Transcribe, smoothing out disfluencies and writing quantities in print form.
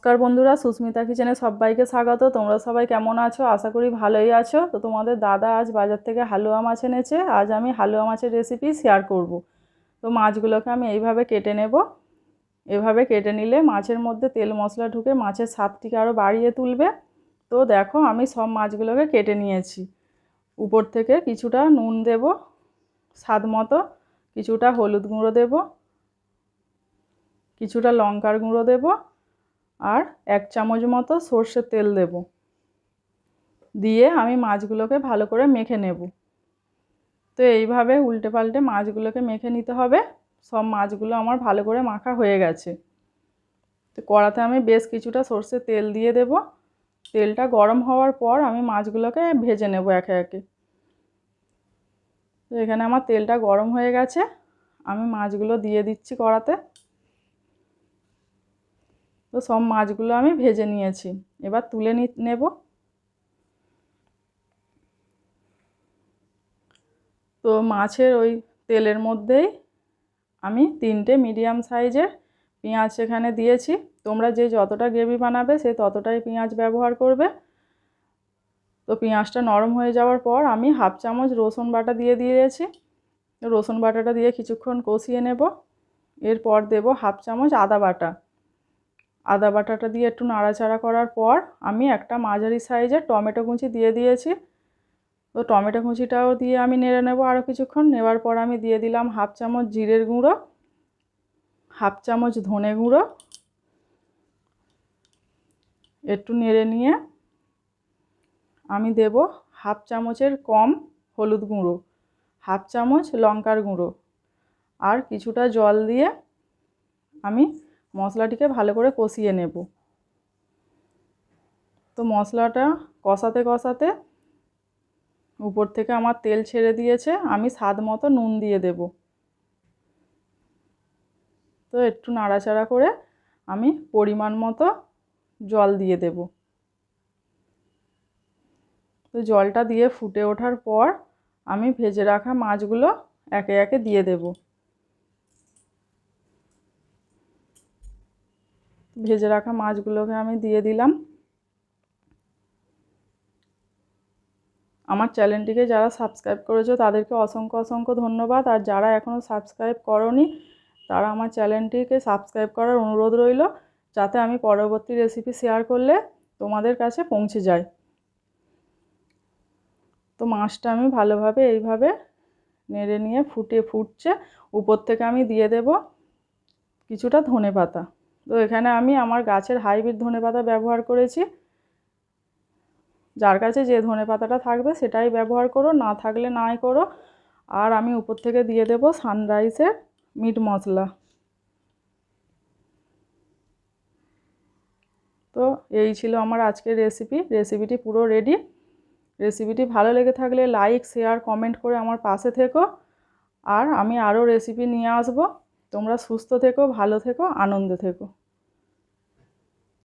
নমস্কার বন্ধুরা, সুস্মিতা কিচেনে সবাইকে স্বাগত। তোমরা সবাই কেমন আছো? আশা করি ভালোই আছো। তো তোমাদের দাদা আজ বাজার থেকে হালুয়া মাছ এনেছে। আজ আমি হালুয়া মাছের রেসিপি শেয়ার করব। তো মাছগুলোকে আমি এইভাবে কেটে নেব। এভাবে কেটে নিলে মাছের মধ্যে তেল মশলা ঢুকে মাছের স্বাদটিকে আরও বাড়িয়ে তুলবে। তো দেখো আমি সব মাছগুলোকে কেটে নিয়েছি। উপর থেকে কিছুটা নুন দেব স্বাদ মতো, কিছুটা হলুদ গুঁড়ো দেব, কিছুটা লঙ্কার গুঁড়ো দেব, আর 1 চামচ মতো সর্ষের তেল দেব। দিয়ে আমি মাছগুলোকে ভালো করে মেখে নেব। তো এইভাবে উল্টে পাল্টে মাছগুলোকে মেখে নিতে হবে। সব মাছগুলো আমার ভালো করে মাখা হয়ে গেছে। তো কড়াতে আমি বেশ কিছুটা সর্ষের তেল দিয়ে দেব। তেলটা গরম হওয়ার পর আমি মাছগুলোকে ভেজে নেব একে একে। তো এখানে আমার তেলটা গরম হয়ে গেছে, আমি মাছগুলো দিয়ে দিচ্ছি কড়াতে। তো সব মাছগুলো আমি ভেজে নিয়েছি, এবার তুলে নেব। তো মাছের ওই তেলের মধ্যেই আমি 3টে মিডিয়াম সাইজের পেঁয়াজ সেখানে দিয়েছি। তোমরা যে যতটা গ্রেভি বানাবে সে ততটাই পেঁয়াজ ব্যবহার করবে। তো পেঁয়াজটা নরম হয়ে যাওয়ার পর আমি 1/2 চামচ রসুন বাটা দিয়ে দিয়েছি। রসুন বাটাটা দিয়ে কিছুক্ষণ কষিয়ে নেব। এরপর দেব 1/2 চামচ আদা বাটা। আদা বাটাটা দিয়ে একটু নাড়াচাড়া করার পর আমি একটা মাঝারি সাইজের টমেটো কুচি দিয়ে দিয়েছি। তো টমেটো কুচিটাও দিয়ে আমি নেড়ে নেব আরও কিছুক্ষণ। নেওয়ার পর আমি দিয়ে দিলাম 1/2 চামচ জিরের গুঁড়ো, 1/2 চামচ ধনে গুঁড়ো। একটু নেড়ে নিয়ে আমি দেব 1/2 চামচের কম হলুদ গুঁড়ো, 1/2 চামচ লঙ্কার গুঁড়ো, আর কিছুটা জল দিয়ে আমি মশলাটিকে ভালো করে কষিয়ে নেব। তো মশলাটা কষাতে কষাতে উপর থেকে আমার তেল ছেড়ে দিয়েছে, আমি স্বাদ মতো নুন দিয়ে দেব। তো একটু নাড়াচাড়া করে আমি পরিমাণ মতো জল দিয়ে দেব। তো জলটা দিয়ে ফুটে ওঠার পর আমি ভেজে রাখা মাছগুলো একে একে দিয়ে দেব। ভেজে রাখা মাছগুলোকে আমি দিয়ে দিলাম। আমার চ্যানেলটিকে যারা সাবস্ক্রাইব করেছো তাদেরকে অসংখ্য অসংখ্য ধন্যবাদ। আর যারা এখনও সাবস্ক্রাইব করোনি তারা আমার চ্যানেলটিকে সাবস্ক্রাইব করার অনুরোধ রইল, যাতে আমি পরবর্তী রেসিপি শেয়ার করলে তোমাদের কাছে পৌঁছে যায়। তো মাছটা আমি ভালোভাবে এইভাবে নেড়ে নিয়ে ফুটছে। উপর থেকে আমি দিয়ে দেব কিছুটা ধনেপাতা। তো এখানে আমি আমার গাছের হাইব্রিড ধনেপাতা ব্যবহার করেছি। যার কাছে যে ধনেপাতাটা থাকবে সেটাই ব্যবহার করো, না থাকলে নাই করো। আর আমি উপর থেকে দিয়ে দেব সানরাইসের মিট মশলা। তো এই ছিল আমার আজকের রেসিপিটি পুরো রেডি। রেসিপিটি ভালো লেগে থাকলে লাইক, শেয়ার, কমেন্ট করে আমার পাশে থেকো। আর আমি আরও রেসিপি নিয়ে আসবো। তোমরা সুস্থ থেকো, ভালো থেকো, আনন্দে থেকো।